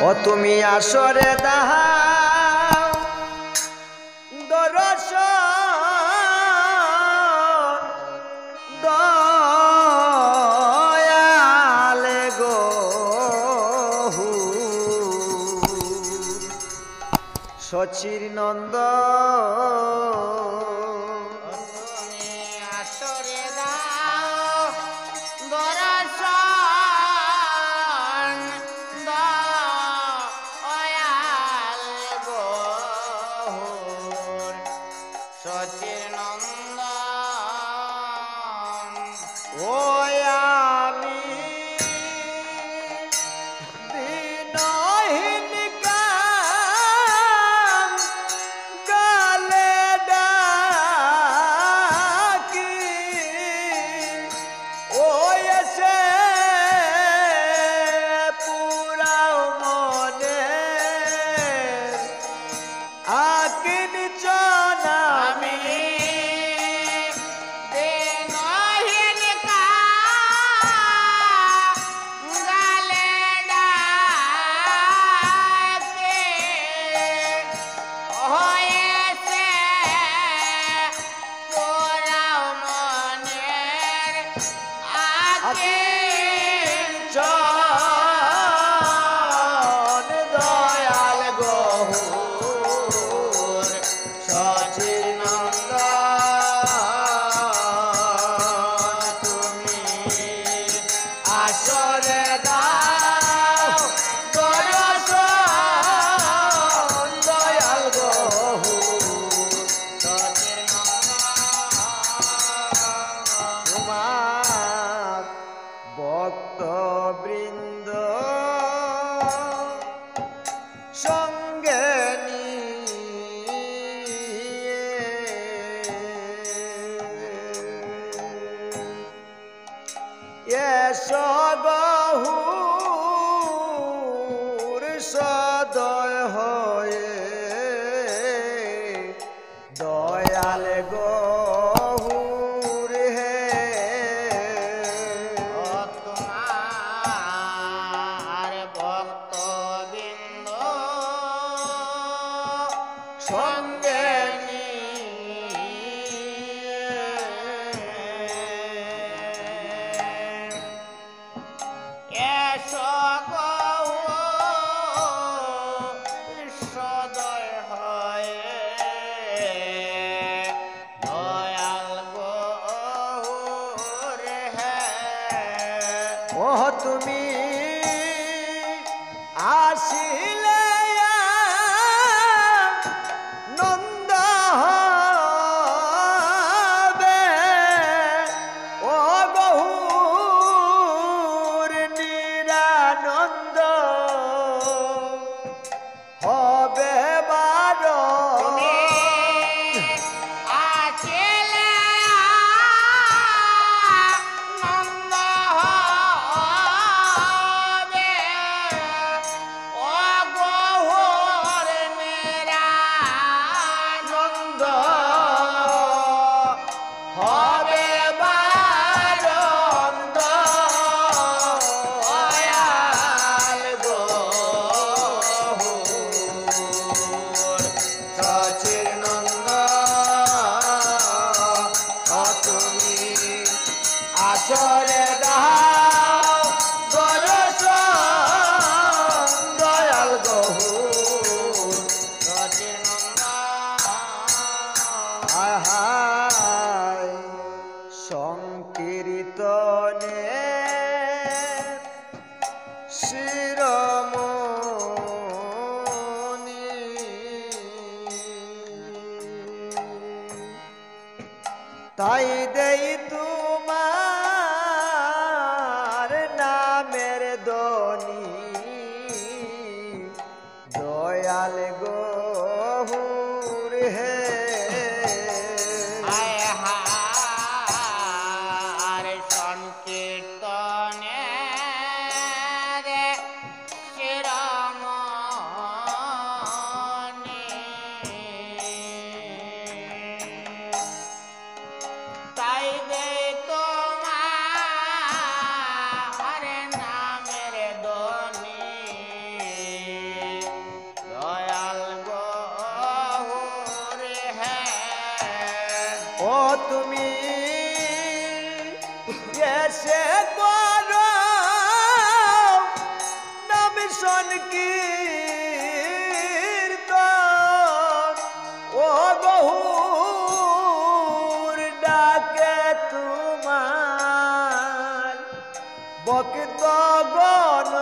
ও তুমি আসরে দাও দর্শন দয়ালে গো সচির নন্দ ভক্তবৃন্দ সঙ্গে নিয়ে এসো গহুর সদয় হয়ে দয়াল গো সঙ্গে এসো সদয় হয়ে দয়াল গো রে ও তুমি আসিলে আসরে দাও দর্শন দয়াল গহুর সচির নন্দ সংকীর্তনে শিরোমণি তাই দেই তোমার নামের দনি দয়াল গহুর হে সংকীর্তনে তুমি এসে করো নাম সংকীর্তন ও গহুর ডাকে তোমার ভক্তগণ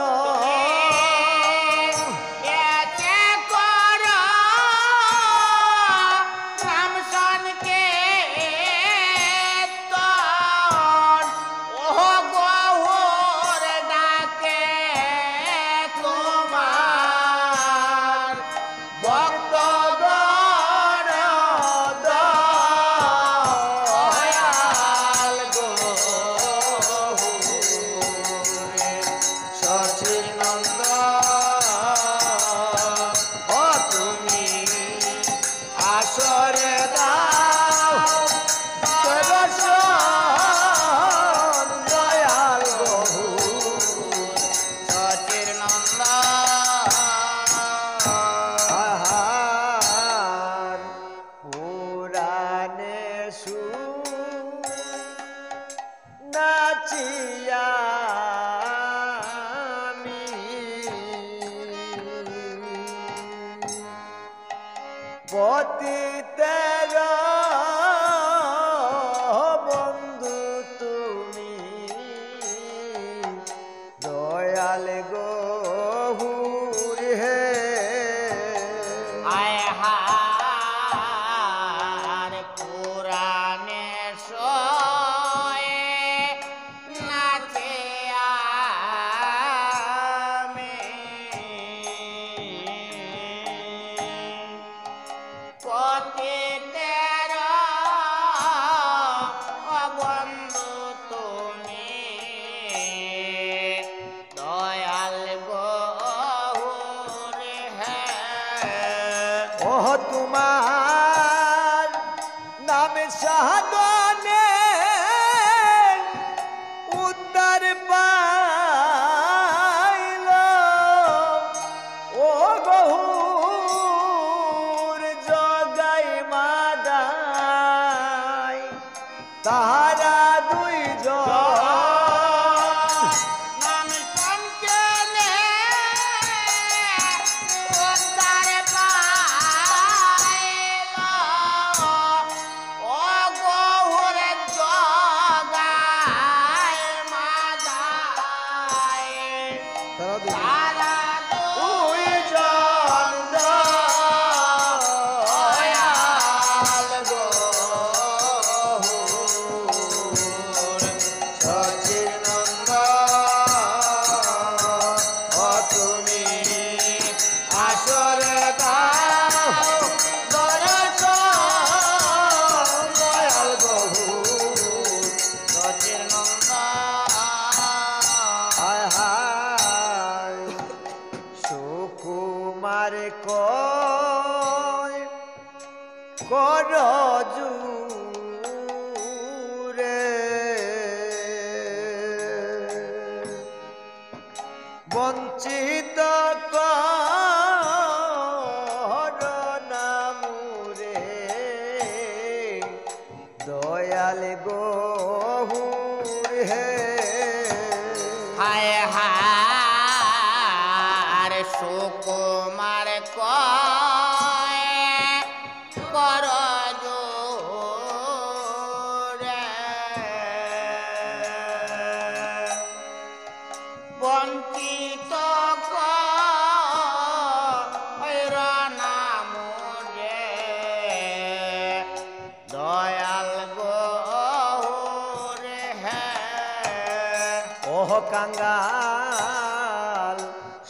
নাচিয়া আমি পতিতের বন্ধু তুমি দয়াল গহুর হে আয় হার পুরাণে তোমার নাম সাধনে উদ্ধার পাইল ও গহুর জগাই মাদাই তাহারা দুইজন করজুরে বঞ্চিত কর নামুরে দয়াল গহুর হে হায় হার সুকুমার বঞ্চিত নামরে দয়াল গহুর হে ওহ কাঙ্গাল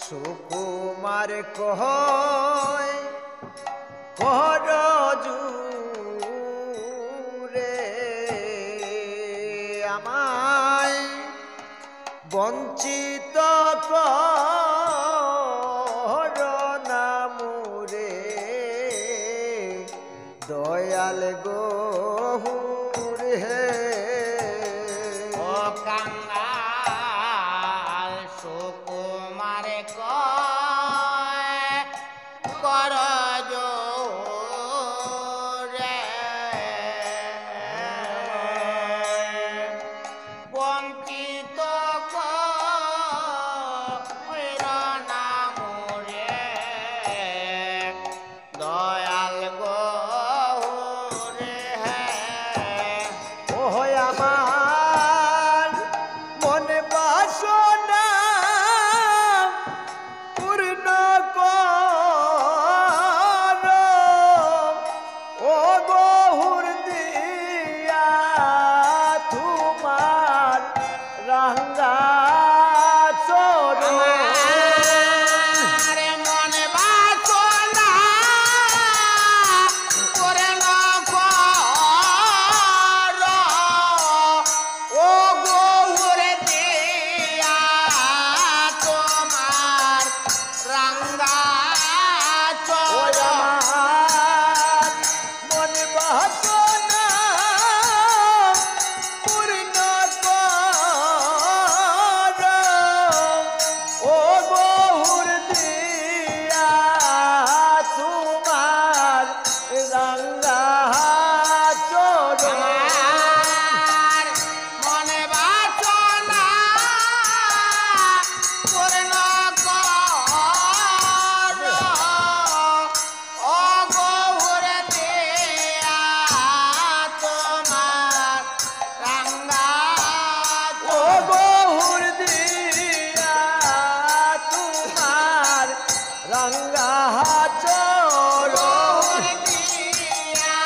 সুকুমার কহয় করজুরে আমায় বঞ্চিত কর নামুরে দয়াল গহুর হে ও কাঙ্গাল সুকুমার করজুরে রাঙ্গা চরণ গৌর দিয়া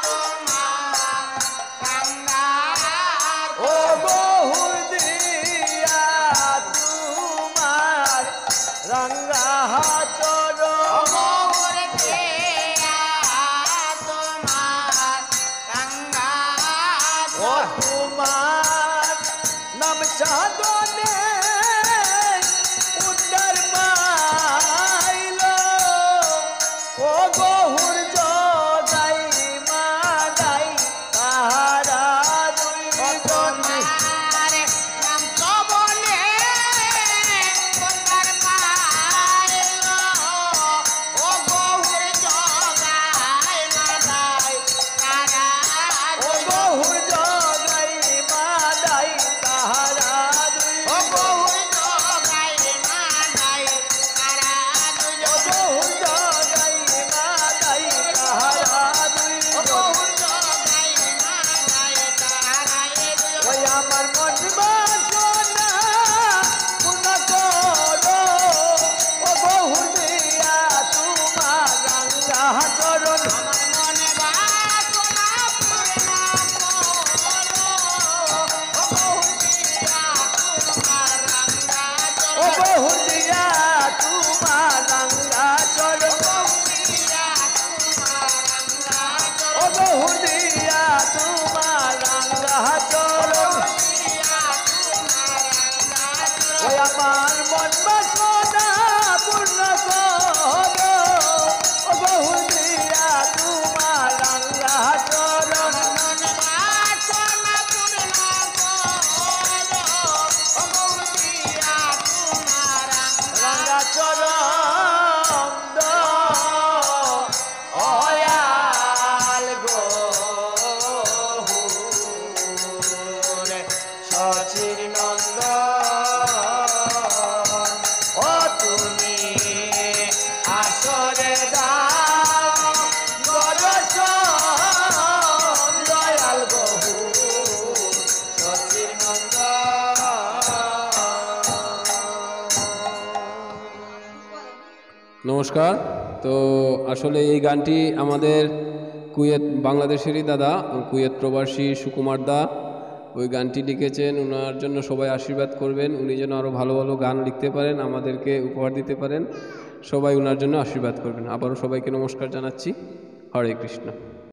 তোমার রাঙ্গার ও বহুর দিয়া তোমার রাঙ্গা চরণ গৌর দিয়া তোমার রাঙ্গার ও তোমার নাম সাধনে উদ্ধার পাইল ও বহুর জগাই মাদাই তাহারা দুইজন তোমার নাম কবলে উদ্ধার পাইল ও গৌর জগাই মাদাই তারা ও বহুর জগাই মাদাই তাহারা ও দুইজন গৌর জগাই মাদাই তারা ও দুজন বহুর জগাই মাদাই তাহারা দুইজন গৌর জগাই মাদাই তারা দুজন ওই আমার মন বাসনা পূর্ণ করো ও বহু দিয়া তোমার রাঙ্গা চরণ আমার মনে বাসনা পূর্ণ করো ও গৌরিয়া তোমার রাঙ্গা ও চরণ বহু দিয়া তোমার রাঙ্গা চরণ গৌরিয়া তোমার রাঙ্গা ও চরণ বহু দিয়া তোমার রাঙ্গা চরণ গৌরিয়া তোমার রাঙ্গা চরণ ওই আমার মন বাসনা পূর্ণ করো ও বহু দিয়া তোমার রাঙ্গা চরণ মনে বাসনা পূর্ণ করো ও গৌরিয়া তোমার রাঙ্গা রাঙ্গা চরণ অয়াল গো সচির নন্দন ও তুমি আসরে দাও দর্শন দয়াল বহু সচির নন্দন নমস্কার। তো আসলে এই গানটি আমাদের কুয়েত বাংলাদেশেরই দাদা, কুয়েত প্রবাসী সুকুমার দা ওই গানটি লিখেছেন। ওনার জন্য সবাই আশীর্বাদ করবেন, উনি যেন আরও ভালো ভালো গান লিখতে পারেন, আমাদেরকে উপহার দিতে পারেন। সবাই ওনার জন্য আশীর্বাদ করবেন। আবারও সবাইকে নমস্কার জানাচ্ছি। হরে কৃষ্ণ।